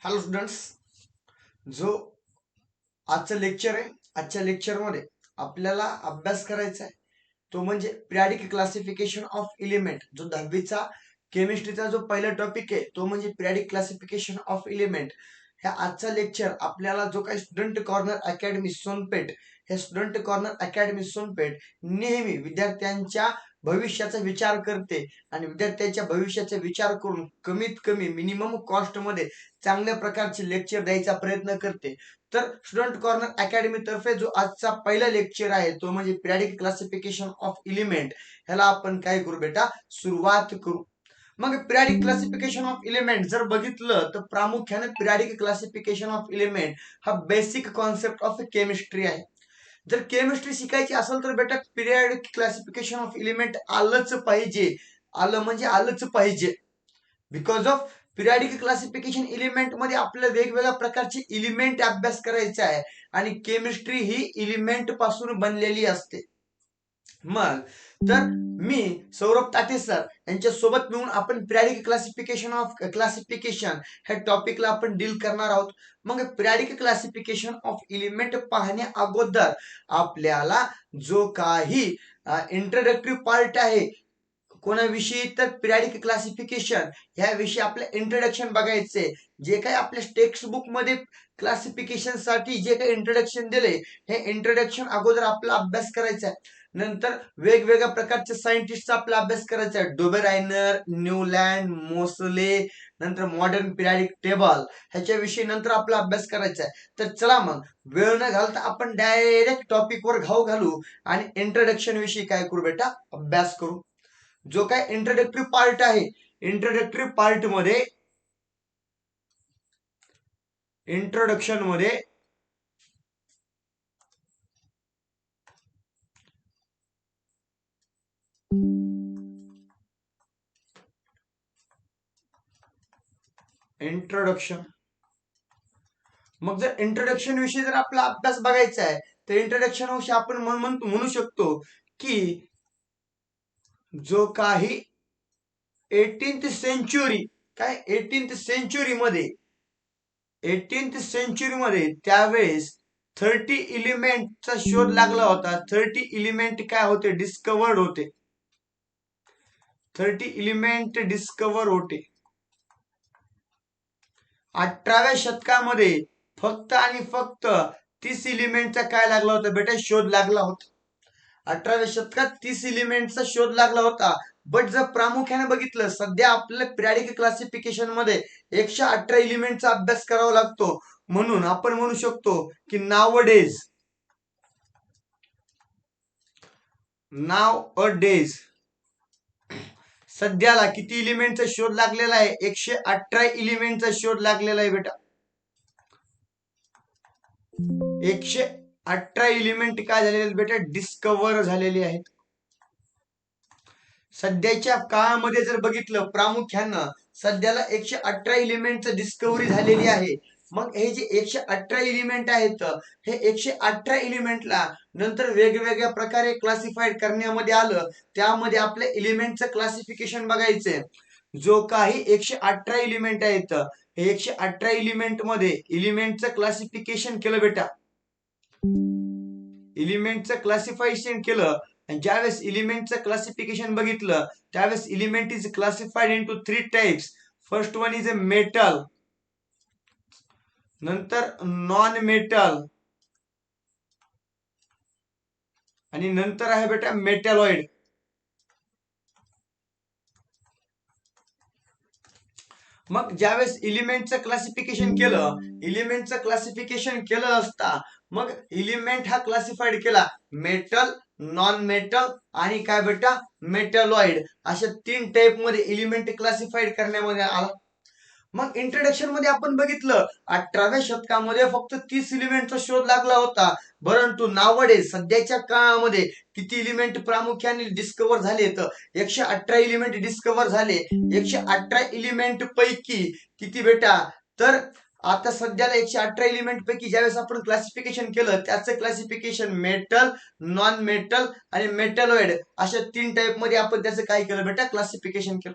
Hello students. जो आजचं lecture आहे, आजच्या लेक्चरमध्ये आपल्याला अभ्यास करायचा आहे तो म्हणजे पिरियडिक क्लासिफिकेशन ऑफ एलिमेंट. जो 10वीचा केमिस्ट्रीचा जो पहिला टॉपिक आहे तो म्हणजे पिरियडिक क्लासिफिकेशन ऑफ एलिमेंट. ह्या आजचा लेक्चर आपल्याला जो काही स्टुडंट कॉर्नर अकॅडमी सोनपेठ, हे स्टुडंट कॉर्नर अकॅडमी सोनपेठ नेहमी विद्यार्थ्यांच्या भविष्याचा विचार करते आणि विद्यार्थ्यांच्या भविष्याचा विचार करून कमीत कमी मिनिमम कॉस्ट मध्ये चांगल्या प्रकारचे लेक्चर द्यायचा प्रयत्न करते. तर स्टुडंट कॉर्नर अकॅडमी तर्फे जो आजचा पहिला लेक्चर आहे तो म्हणजे पिरियडिक क्लासिफिकेशन ऑफ एलिमेंट. ह्याला आपण काय करू बेटा, सुरुवात करू. मग पिरियडिक क्लासिफिकेशन ऑफ एलिमेंट जर बघितलं तर प्रामुख्याने पिरियडिक क्लासिफिकेशन ऑफ एलिमेंट हा बेसिक कॉन्सेप्ट ऑफ केमिस्ट्री आहे. जर केमिस्ट्री शिकायची असेल तर बेटा पिरियडिक क्लासिफिकेशन ऑफ एलिमेंट आलंच पाहिजे. आलं म्हणजे आलंच पाहिजे. Because of periodic classification element मध्ये आपल्याला वेगवेगळ्या प्रकारचे एलिमेंट अभ्यास करायचे आहे आणि केमिस्ट्री ही एलिमेंट पासून बनलेली असते. मग तर मी सौरभ ताटे सर यांच्या सोबत मिळून आपण पिरियडिक क्लासिफिकेशन ह्या टॉपिकला आपण डील करणार आहोत. मग पिरियडिक क्लासिफिकेशन ऑफ एलिमेंट पाहण्या अगोदर आपल्याला जो काही इंट्रोडक्टरी पार्ट आहे कोणाविषयी, तर पिरियडिक क्लासिफिकेशन ह्याविषयी आपलं इंट्रोडक्शन बघायचंय. जे काही आपल्या टेक्स्ट बुक मध्ये क्लासिफिकेशन साठी जे काही इंट्रोडक्शन दिले, हे इंट्रोडक्शन अगोदर आपला अभ्यास करायचा आहे. नंतर वेगवेगळ्या प्रकारचे सायंटिस्टचा आपला अभ्यास करायचा आहे. डोबेरायनर, न्यूलँड, मोसले, नंतर मॉडर्न पिरियडिक टेबल ह्याच्याविषयी नंतर आपला अभ्यास करायचा आहे. तर चला मग वेळ न घालता आपण डायरेक्ट टॉपिक वर घाव घालू आणि इंट्रोडक्शन विषयी काय करू बेटा, अभ्यास करू. जो काय इंट्रोडक्टरी पार्ट आहे, इंट्रोडक्टरी पार्ट मध्ये इंट्रोडक्शन मध्ये इंट्रोडक्शन, मग जर इंट्रोडक्शन विषयी जर आपला अभ्यास बघायचा आहे तर इंट्रोडक्शन विषयी आपण म्हणू शकतो की जो काही 18th सेंचुरी, काय 18th सेंचुरी मध्ये त्यावेळेस 30 एलिमेंटचा शोध लागला होता. 30 एलिमेंट काय होते, डिस्कवर्ड होते. 30 एलिमेंट डिस्कवर होते. 18व्या शतकामध्ये फक्त आणि फक्त 30 एलिमेंटचा काय लागला होता बेटा, शोध लागला होता. 18व्या शतकात 30 एलिमेंटचा शोध लागला होता. बट जर प्रामुख्याने बघितलं, सध्या आपल्याला पिरियडिक क्लासिफिकेशन मध्ये 118 एलिमेंटचा अभ्यास करावा लागतो. म्हणून आपण म्हणू शकतो की नाव डेज सध्याला किती एलिमेंटचा शोध लागलेला आहे, 118 एलिमेंटचा शोध लागलेला आहे बेटा. 118 एलिमेंट काय झालेले आहेत बेटा, डिस्कवर झालेले आहेत. सध्याच्या काळामध्ये जर बघितलं, प्रामुख्यानं सध्याला 118 एलिमेंटचं डिस्कवरी झालेली आहे. मग हे जे 118 एलिमेंट आहेत, हे 118 एलिमेंटला नंतर वेगवेगळ्या प्रकारे क्लासिफाईड करण्यामध्ये आलं. त्यामध्ये आपल्या एलिमेंटचं क्लासिफिकेशन बघायचंय. जो काही 118 एलिमेंट आहेत, हे 118 एलिमेंट मध्ये एलिमेंटचं क्लासिफिकेशन केलं बेटा. एलिमेंटचं क्लासिफिकेशन केलं आणि ज्यावेळेस एलिमेंटचं क्लासिफिकेशन बघितलं त्यावेळेस element is classified into 3 types. First one is a metal, नंतर नॉन मेटल आणि नंतर आहे बेटा मेटॅलॉइड. मग ज्यावेळेस एलिमेंटचं क्लासिफिकेशन केलं असता, मग एलिमेंट हा क्लासिफाईड केला मेटल, नॉन मेटल आणि काय बेटा मेटॅलॉइड, अशा 3 टाइप मध्ये एलिमेंट क्लासिफाईड करण्यामध्ये आला. मग इंट्रोडक्शन मध्ये आपण बघितलं 18व्या शतकामध्ये फक्त 30 एलिमेंटचा शोध लागला होता. परंतु नावडे सध्याच्या काळामध्ये किती एलिमेंट प्रामुख्याने डिस्कवर झाले, तर 118 एलिमेंट डिस्कवर झाले. 118 एलिमेंट पैकी किती बेटा, तर आता सध्याला 118 एलिमेंट पैकी ज्यावेळेस आपण क्लासिफिकेशन केलं त्याचं क्लासिफिकेशन मेटल, नॉन मेटल आणि मेटॅलॉइड अशा 3 टाइप मध्ये आपण त्याचं काय केलं बेटा, क्लासिफिकेशन केलं.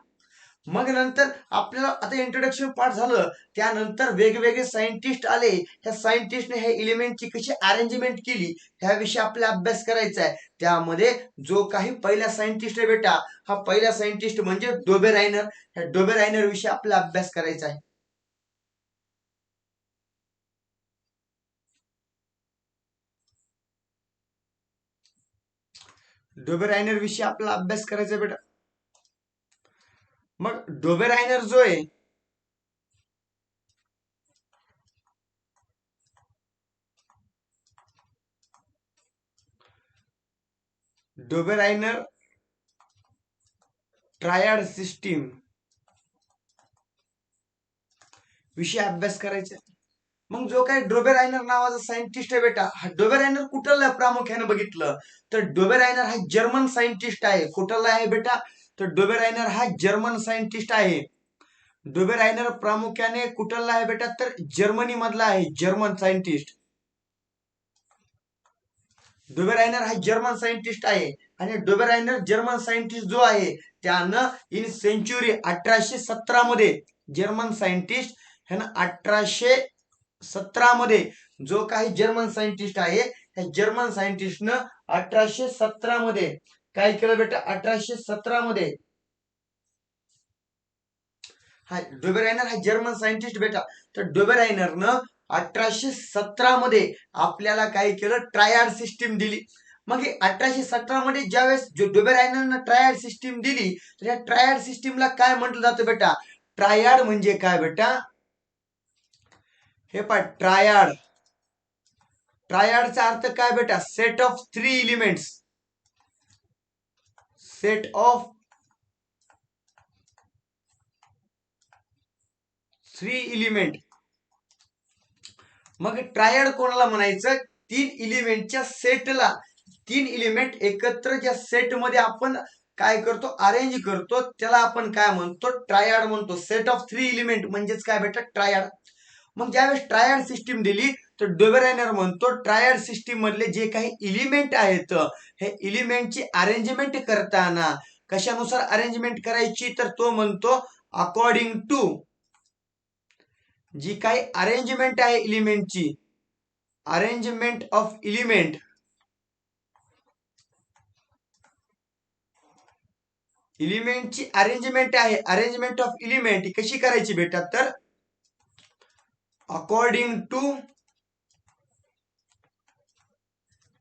मग नंतर आपल्याला आता इंट्रोडक्शन पार्ट झालं, त्यानंतर वेगवेगळे सायंटिस्ट आले. ह्या सायंटिस्टने हे इलिमेंटची कशी अरेंजमेंट केली ह्याविषयी आपल्याला अभ्यास करायचा आहे. त्यामध्ये जो काही पहिला सायंटिस्ट आहे बेटा, हा पहिला सायंटिस्ट म्हणजे डोबेरायनर. ह्या डोबेरायनर विषयी आपला अभ्यास करायचा आहे. डोबेरायनर विषयी आपला अभ्यास करायचा बेटा. मग डोबेरायनर जो आहे, डोबेरायनर ट्रायड सिस्टीम विषयी अभ्यास करायचा. मग जो काही डोबेरायनर नावाचा सायंटिस्ट आहे बेटा, हा डोबेरायनर कुठला प्रामुख्याने बघितलं तर डोबेरायनर हा जर्मन सायंटिस्ट आहे. कुठला आहे बेटा, तर डोबेरायनर हा जर्मन सायंटिस्ट आहे. डोबेरायनर प्रामुख्याने कुठला आहे बेटा, तर जर्मनी मधला आहे, जर्मन सायंटिस्ट. डोबेरायनर हा जर्मन सायंटिस्ट आहे. आणि डोबेरायनर जर्मन सायंटिस्ट जो आहे, त्यानं इन सेंच्युरी 1817 मध्ये जर्मन सायंटिस्ट ह्यानं 1817 मध्ये जो काही जर्मन सायंटिस्ट आहे, ह्या जर्मन सायंटिस्टनं 1817 मध्ये काय केलं बेटा, 1817 मध्ये हा डोबेरायनर हा जर्मन सायंटिस्ट बेटा. तर डोबेरायनरनं 1817 मध्ये आपल्याला काय केलं, ट्रायड सिस्टीम दिली. मग 1817 मध्ये ज्यावेळेस जो डोबेरायनरनं ट्रायड सिस्टीम दिली, तर या ट्रायड सिस्टीमला काय म्हटलं जातं बेटा, ट्रायड म्हणजे काय बेटा, हे पहा ट्रायड, ट्रायडचा अर्थ काय बेटा, set of 3 elements, set of 3 element. मग ट्रायड कोणाला म्हणायचं, 3 एलिमेंटच्या सेटला, 3 एलिमेंट एकत्र ज्या सेट मध्ये आपण काय करतो, अरेंज करतो, त्याला आपण काय म्हणतो, ट्रायड म्हणतो. सेट ऑफ 3 एलिमेंट म्हणजेच काय बेटा, ट्रायड. मग ज्यावेळेस ट्रायड सिस्टीम दिली, तर डोबेरायनर म्हणतो ट्रायड सिस्टीम मधले जे काही एलिमेंट आहेत, हे एलिमेंटची अरेंजमेंट करताना कशानुसार अरेंजमेंट करायची, तर तो म्हणतो अकॉर्डिंग टू जी काही अरेंजमेंट आहे एलिमेंटची, अरेंजमेंट ऑफ एलिमेंट, एलिमेंटची अरेंजमेंट आहे, अरेंजमेंट ऑफ एलिमेंट कशी करायची बेटा, तर according to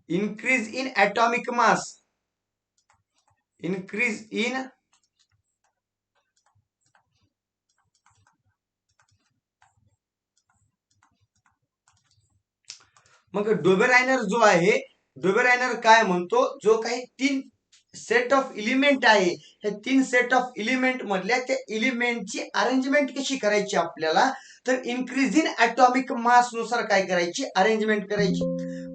increase in atomic mass, increase in मग डोबेरायनर जो आहे, डोबेरायनर काय म्हणतो, जो काही 3 सेट ऑफ एलिमेंट आहे, हे 3 सेट ऑफ एलिमेंट मधल्या त्या एलिमेंटची अरेंजमेंट कशी करायची आपल्याला, तर इन्क्रीज इन ॲटॉमिक मास नुसार काय करायची, अरेंजमेंट करायची.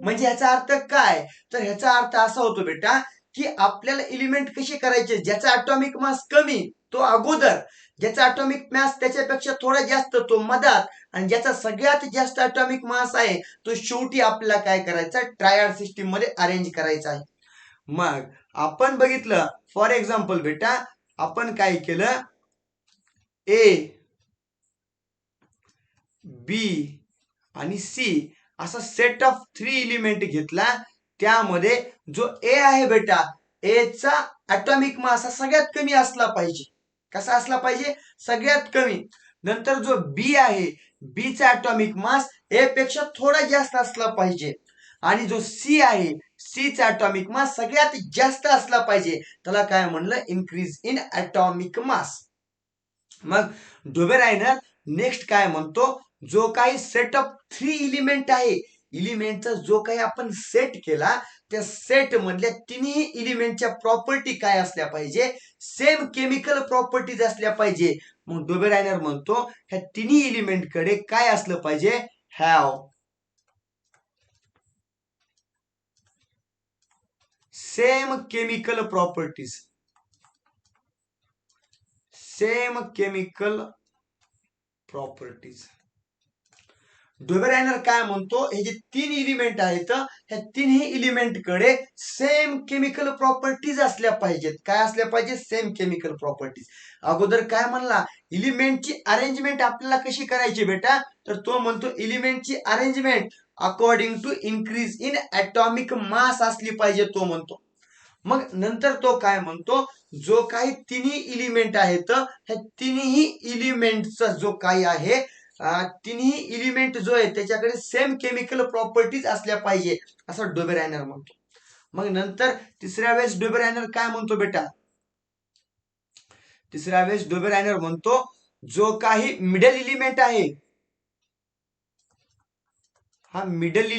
म्हणजे ह्याचा अर्थ काय, तर ह्याचा अर्थ असा होतो बेटा, की आपल्याला एलिमेंट कसे करायचे, ज्याचा ॲटॉमिक मास कमी तो अगोदर, ज्याचा ॲटॉमिक मास त्याच्यापेक्षा थोडा जास्त तो मधात, आणि ज्याचा सगळ्यात जास्त ॲटॉमिक मास आहे तो शेवटी आपल्याला काय करायचा, ट्रायड सिस्टीम मध्ये अरेंज करायचा आहे. मग आपण बघितलं, फॉर एक्झाम्पल बेटा, आपण काय केलं, ए, बी आणि सी असा सेट ऑफ 3 एलिमेंट घेतला. त्यामध्ये जो ए आहे बेटा, एचा ॲटॉमिक मास हा सगळ्यात कमी असला पाहिजे. कसा असला पाहिजे, सगळ्यात कमी. नंतर जो बी आहे, बी चा ॲटॉमिक मास ए पेक्षा थोडा जास्त असला पाहिजे. आणि जो सी आहे, सी चा ॲटॉमिक मास सगळ्यात जास्त असला पाहिजे. त्याला काय म्हणलं, इन्क्रीज इन ॲटॉमिक मास. मग डोबेरायनर नेक्स्ट काय म्हणतो, जो काही सेट ऑफ 3 एलिमेंट आहे, एलिमेंटचा जो काही आपण सेट केला, त्या सेट मधल्या तिन्ही एलिमेंटच्या प्रॉपर्टी काय असल्या पाहिजे, सेम केमिकल प्रॉपर्टीज असल्या पाहिजे. मग डोबेरायनर म्हणतो ह्या तिन्ही एलिमेंट कडे काय असलं पाहिजे, have same chemical properties, same chemical properties. Dobereiner काय म्हणतो, हे जे तीन एलिमेंट आहेत ह्या तिन्ही एलिमेंट कडे सेम केमिकल प्रॉपर्टीज असल्या पाहिजेत. काय असल्या पाहिजे? Same chemical properties. अगोदर काय म्हणला, एलिमेंटची अरेंजमेंट आपल्याला कशी करायची बेटा, तर तो म्हणतो एलिमेंटची arrangement according to increase in atomic mass असली पाहिजे, तो म्हणतो. मग नंतर तो काय म्हणतो, जो काही तिन्ही एलिमेंट आहेत ह्या तिन्ही एलिमेंटचा जो काही आहे तिन्ही एलिमेंट जो आहे त्याच्याकडे सेम केमिकल प्रॉपर्टीज असल्या पाहिजे, असं डोबेरायनर म्हणतो. मग नंतर तिसऱ्या वेळेस डोबेरायनर काय म्हणतो बेटा, तिसऱ्या वेळेस डोबेरायनर म्हणतो जो काही मिडल एलिमेंट आहे, हा मिडल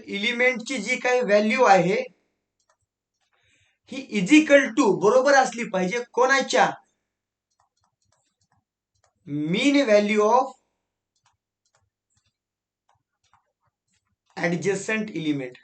एलिमेंट ची जी काही व्हॅल्यू आहे ही इज इक्वल टू बरोबर असली पाहिजे कोणाच्या, मीन value of adjacent element.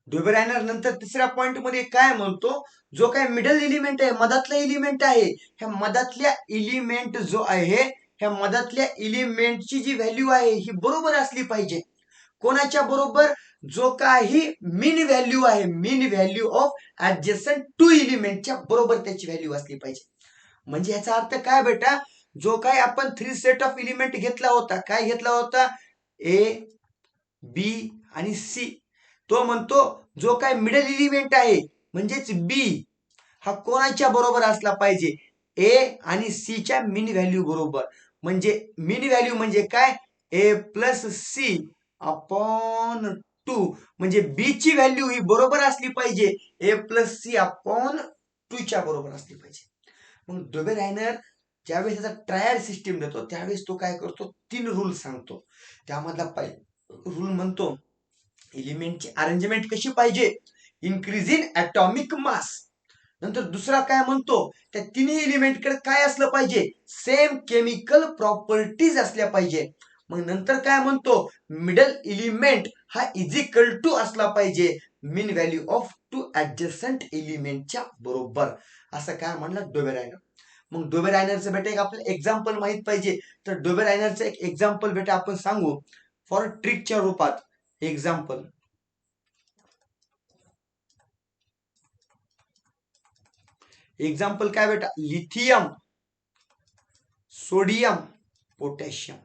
Dobereiner नंतर तिसऱ्या पॉइंट मध्ये काय म्हणतो, जो काही मिडल एलिमेंट आहे, मधातला एलिमेंट आहे, ह्या मधातल्या एलिमेंट जो आहे ह्या मधातल्या एलिमेंटची जी व्हॅल्यू आहे ही बरोबर असली पाहिजे. कोणाच्या बरोबर? जो काही मीन व्हॅल्यू आहे, मीन व्हॅल्यू ऑफ ऍडजस्टंट टू एलिमेंटच्या बरोबर त्याची व्हॅल्यू असली पाहिजे. म्हणजे याचा अर्थ काय बेटा, जो काही आपण 3 सेट ऑफ एलिमेंट घेतला होता, काय घेतला होता, ए बी आणि सी, तो म्हणतो जो काही मिडल एलिमेंट आहे म्हणजेच बी हा कोणाच्या बरोबर असला पाहिजे, ए आणि सी च्या मीन व्हॅल्यू बरोबर. म्हणजे मीन व्हॅल्यू म्हणजे काय, ए प्लस सी अपॉन 2, म्हणजे बी ची व्हॅल्यू ही बरोबर असली पाहिजे ए प्लस सी अपॉन 2 च्या बरोबर असली पाहिजे. मग डोबेरायनर ज्यावेळेस त्याचा ट्रायल सिस्टीम देतो त्यावेळेस तो काय करतो, 3 रूल सांगतो. त्यामधला रूल म्हणतो एलिमेंटची अरेंजमेंट कशी पाहिजे, इन्क्रीज इन ऍटॉमिक मास. नंतर दुसरा काय म्हणतो, त्या तिन्ही एलिमेंट कडे काय असलं पाहिजे, सेम केमिकल प्रॉपर्टीज असल्या पाहिजे. मग नंतर काय म्हणतो, मिडल एलिमेंट हा इज इक्वल टू असला पाहिजे मीन व्हॅल्यू ऑफ 2 ऍडजस्टंट एलिमेंटच्या बरोबर, असं काय म्हणलं डोबेरायनर. मग डोबेरायनरचं बेटा एक आपल्याला एक्झाम्पल माहित पाहिजे, तर डोबेरायनरचं एक एक्झाम्पल बेटा आपण सांगू फॉर ट्रिकच्या रूपात. एक्झाम्पल, एक्झाम्पल काय बेटा, लिथियम, सोडियम, पोटॅशियम.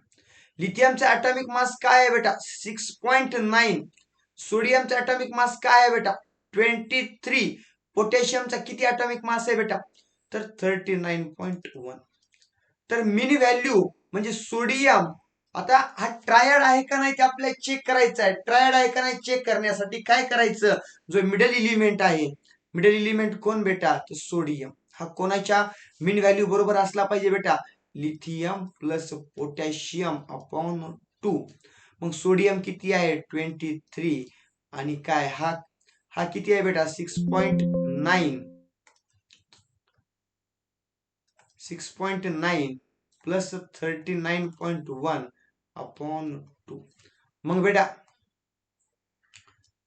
लिथियमचा ऍटॉमिक मास काय आहे बेटा, 6.9. सोडियमचा ऍटॉमिक मास काय आहे बेटा, 23. पोटॅशियमचा किती ऍटॉमिक मास आहे बेटा, तर 39.1. तर मीन व्हॅल्यू म्हणजे सोडियम, आता हा ट्रायड आहे का नाही ते आपल्याला चेक करायचं आहे. ट्रायड आहे का नाही चेक करण्यासाठी काय करायचं, जो मिडल एलिमेंट आहे, मिडल एलिमेंट कोण बेटा, तर सोडियम, हा कोणाच्या मीन व्हॅल्यू बरोबर असला पाहिजे बेटा, लिथियम प्लस पोटॅशियम अपॉन 2. मग सोडियम किती आहे, 23, आणि काय हा हा किती आहे बेटा, 6.9. 6.9 प्लस 39.1 अपॉन 2. मग बेटा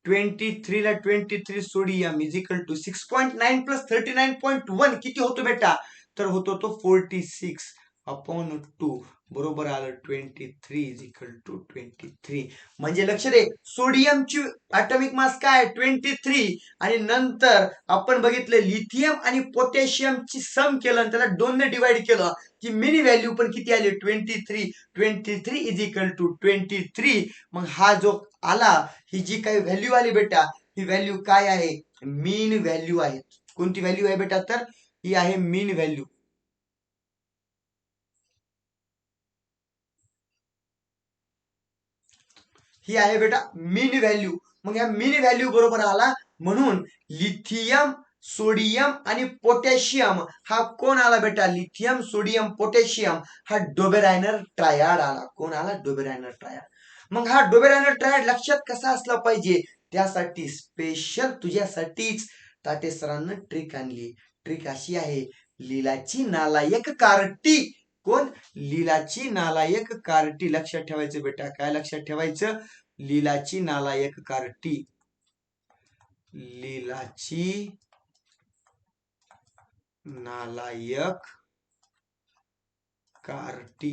23 ला 23 sodium is equal to 6.9 plus 39.1 किती होतो बेटा, तर होतो तो 46 अपॉन 2, बरोबर आलं 23 इज इक्वल टू 23. म्हणजे लक्ष दे, सोडियमची ऍटॉमिक मास काय 23, आणि नंतर आपण बघितलं लिथियम आणि पोटॅशियमची सम केलं आणि त्याला 2 ने डिवाइड केलं की मीन व्हॅल्यू पण किती आली 23. 23 इज इक्वल टू 23. मग हा जो आला, ही जी काही व्हॅल्यू आली बेटा, ही व्हॅल्यू काय आहे, मीन व्हॅल्यू आहे. कोणती व्हॅल्यू आहे बेटा, तर ही आहे मीन व्हॅल्यू. ही आहे बेटा मीन व्हॅल्यू. मग या मीन व्हॅल्यू बरोबर आला, म्हणून लिथियम, सोडियम आणि पोटॅशियम हा कोण आला बेटा, लिथियम, सोडियम, पोटॅशियम हा डोबेरायनर ट्रायड आला. कोण आला, डोबेरायनर ट्रायड. मग हा डोबेरायनर ट्रायड लक्षात कसा असला पाहिजे, त्यासाठी स्पेशल तुझ्यासाठीच ताटे सरांना ट्रिक आणली. ट्रिक अशी आहे, लिलाची नालायक कार्टी. कोण, लिलाची नालायक कार्टी. लक्षात ठेवायचं बेटा, काय लक्षात ठेवायचं, लिलाची नालायक कार्टी. लीलाची नालायक कार्टी.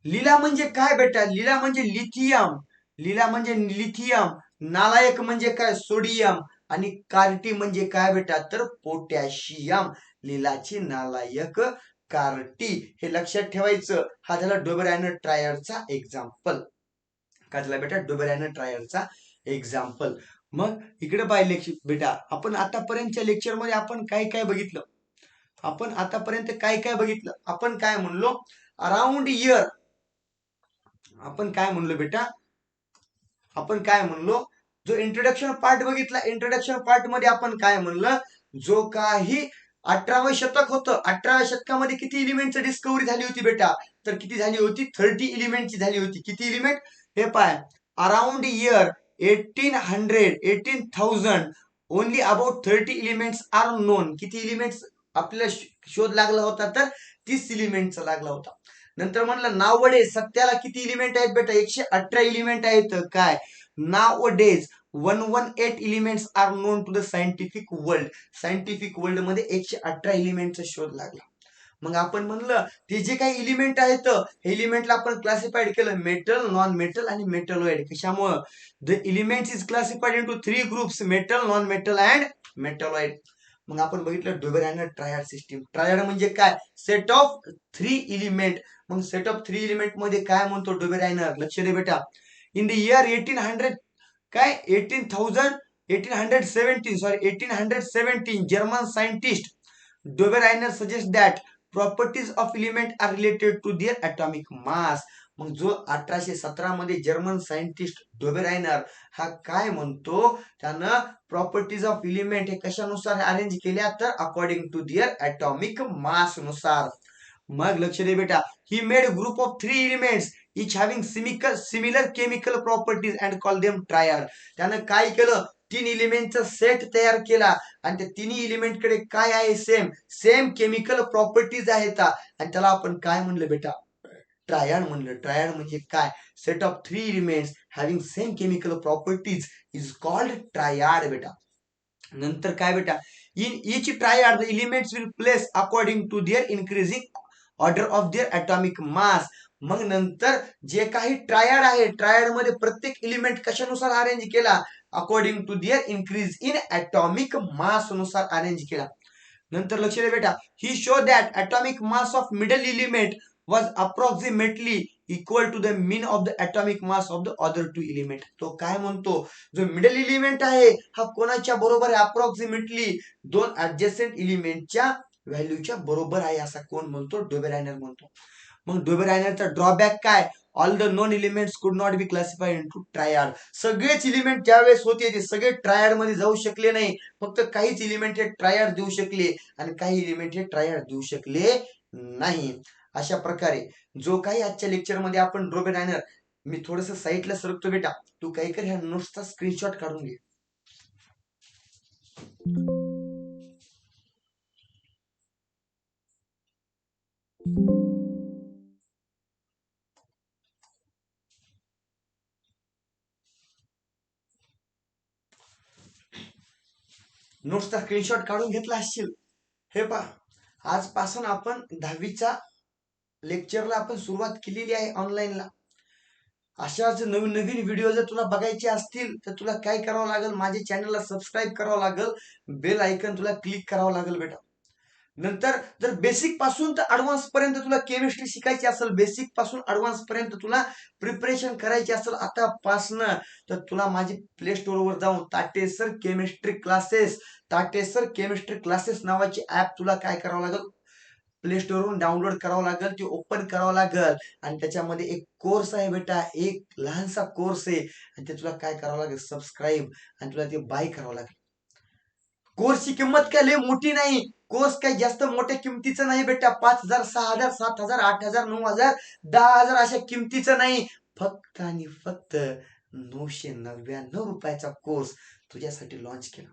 लीला म्हणजे काय बेटा? लीला म्हणजे लिथियम. लीला म्हणजे लिथियम. नालायक म्हणजे काय? सोडियम. आणि कार्टी म्हणजे काय बेटा? तर पोटॅशियम. लीलाची नालायक कार्टी. हे लक्षात ठेवायचं. हा झाला डोबेरायनर ट्रायडचा एक्झाम्पल. काय झाला बेटा? Dobereiner ट्रायडचा example. मग इकडे पाहिले बेटा, आपण आतापर्यंतच्या लेक्चर मध्ये आपण काय काय बघितलं? आपण आतापर्यंत काय काय बघितलं? आपण काय म्हणलो? Around year. आपण काय म्हणलो बेटा? आपण काय म्हणलो? जो इंट्रोडक्शन पार्ट बघितला, इंट्रोडक्शन पार्ट मध्ये आपण काय म्हणलं? जो काही 18वें शतक होतं, 18व्या शतकामध्ये किती एलिमेंटची डिस्कवरी झाली होती बेटा? तर किती झाली होती? 30 एलिमेंटची झाली होती. किती एलिमेंट? हे पाय, around year 1800, 18,000 only about 30 elements are known. किती एलिमेंट्स आपल्याला शोध लागला होता? तर 30 एलिमेंटचा लागला होता. नंतर म्हणलं नावडे सत्याला किती एलिमेंट आहेत बेटा? 118 एलिमेंट आहेत. काय? Nowadays 118 elements are known to the scientific world. Scientific world मध्ये 118 एलिमेंटचा शोध लागला. मग आपण म्हणलं ते जे काही एलिमेंट आहेत, हे एलिमेंटला आपण क्लासिफाईड केलं मेटल, नॉन मेटल आणि मेटलॉइड. कशामुळं? The elements is classified into 3 groups, metal, non metal and metalloid. मग आपण बघितलं डोबेरायनर ट्रायड सिस्टीम. ट्रायड म्हणजे काय? Set of 3 element. मग सेट ऑफ 3 एलिमेंट मध्ये काय म्हणतो डोबेरायनर? लक्ष दे बेटा. इन द इयर 1800 काय 1817 German scientist Dobereiner suggest that properties of element are related to their atomic mass. मग जो 1817 मध्ये जर्मन सायंटिस्ट डोबेरायनर हा काय म्हणतो? त्यानं प्रॉपर्टीज ऑफ एलिमेंट हे कशानुसार अरेंज केल्या? तर according to their atomic mass नुसार. मग लक्ष दे बेटा, he made group of 3 elements each having similar chemical properties and call them triad. त्यानं काय केलं? 3 एलिमेंटचा सेट तयार केला आणि त्या तिन्ही एलिमेंट कडे काय आहे? सेम केमिकल प्रॉपर्टीज आहेत आणि त्याला आपण काय म्हणलं बेटा? ट्रायड म्हणलं. ट्रायड म्हणजे काय? Set of 3 elements having same chemical properties is called triad बेटा. नंतर काय बेटा? In each triad the elements will place according to their increasing order of their atomic mass. मग नंतर जे काही ट्रायड आहे, ट्रायड मध्ये प्रत्येक एलिमेंट कशानुसार अरेंज केला? According to their increase in atomic mass नुसार अरेंज केला. नंतर लक्ष दे बेटा, ही show that atomic mass of middle element was approximately equal to the mean of the atomic mass of the other 2 element. तो काय म्हणतो? जो मिडल एलिमेंट आहे हा कोणाच्या बरोबर आहे? अप्रॉक्सिमेटली 2 ऍडजसेंट एलिमेंटच्या व्हॅल्यूच्या बरोबर आहे, असा कोण म्हणतो? डोबेरायनर म्हणतो. मग डोबेरायनरचा ड्रॉबॅक काय? ऑल द नॉन एलिमेंट्स कुड not be classified into triad. सगळेच एलिमेंट ज्यावेळेस होते ते सगळे ट्रायड मध्ये जाऊ शकले नाही. फक्त काहीच एलिमेंट हे ट्रायड देऊ शकले आणि काही एलिमेंट हे ट्रायड देऊ शकले नाही. अशा प्रकारे जो काही आजच्या लेक्चर मध्ये आपण डोबेरायनर, मी थोडस साईडला सरकतो बेटा, तू काय कर, ह्या नोट्सचा स्क्रीनशॉट काढून घे. नोट्सचा स्क्रीनशॉट काढून घेतला असशील. हे पहा, आजपासून आपण 10वीचा लेक्चरला आपण सुरुवात केलेली आहे ऑनलाईनला. अशाच नवीन नवीन व्हिडिओ जर तुला बघायचे असतील तर तुला काय करावं लागेल? माझ्या चॅनलला सबस्क्राईब करावं लागेल, बेल आयकन तुला क्लिक करावं लागेल बेटा. नंतर जर बेसिक पासून तर ऍडव्हान्स पर्यंत तुला केमिस्ट्री शिकायची असेल, बेसिक पासून ऍडव्हान्स पर्यंत तुला प्रिपरेशन करायची असेल आतापासनं, तर तुला माझी प्ले स्टोर वर जाऊन ताटेसर केमिस्ट्री क्लासेस, ताटेसर केमिस्ट्री क्लासेस नावाची ऍप तुला काय करावं लागेल? प्ले स्टोर वरून डाउनलोड करावं लागेल, ते ओपन करावं लागेल आणि त्याच्यामध्ये एक कोर्स आहे बेटा, एक लहानसा कोर्स आहे आणि ते तुला काय करावं लागेल? सबस्क्राईब आणि तुला ते बाय करावं लागेल. कोर्सची किंमत काय लय मोठी नाही, कोर्स काही जास्त मोठ्या किमतीचं नाही बेटा. 5,000, 6,000, 7,000, 8,000, 9,000, 10,000 अशा किमतीचं नाही. फक्त आणि फक्त 999 रुपयाचा कोर्स तुझ्यासाठी लॉन्च केला.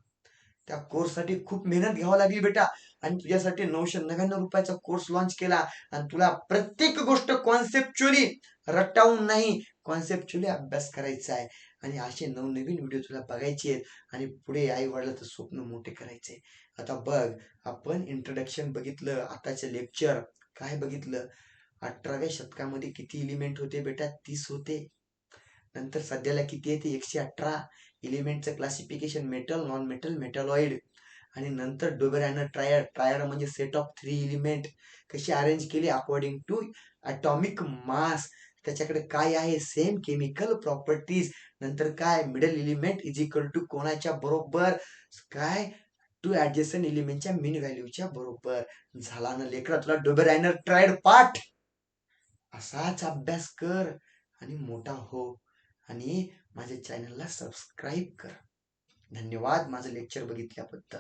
त्या कोर्ससाठी खूप मेहनत घ्यावी लागली बेटा, आणि तुझ्यासाठी 999 रुपयाचा कोर्स लॉन्च केला, आणि तुला प्रत्येक गोष्ट कॉन्सेप्च्युअली रटावून नाही, कॉन्सेप्च्युअली अभ्यास करायचा आहे. आणि असे नवनवीन व्हिडिओ तुला बघायचे आहेत, आणि पुढे आई वडिलांचं स्वप्न मोठे करायचे. आता बघ, आपण इंट्रोडक्शन बघितलं, आताचे लेक्चर काय बघितलं. 18व्या शतकामध्ये किती एलिमेंट होते बेटा? 30 होते. नंतर सध्याला किती येते? 118. एलिमेंटचं classification metal, non metal, metalloid. आणि नंतर डोबेरायनर ट्रायड. ट्रायड म्हणजे सेट ऑफ 3 एलिमेंट कशी अरेंज केली अकॉर्डिंग टू ॲटॉमिक मास. त्याच्याकडे काय आहे? Same chemical properties. नंतर काय? Middle element is equal to कोणाच्या बरोबर? काय? टू ऍडजस्टंट एलिमेंटच्या मीन व्हॅल्यूच्या बरोबर. झाला ना लेकरा तुला डोबेरायनर ट्रायड पाठ. असाच अभ्यास कर आणि मोठा हो, आणि माझ्या चॅनलला सबस्क्राईब कर. धन्यवाद माझं लेक्चर बघितल्याबद्दल.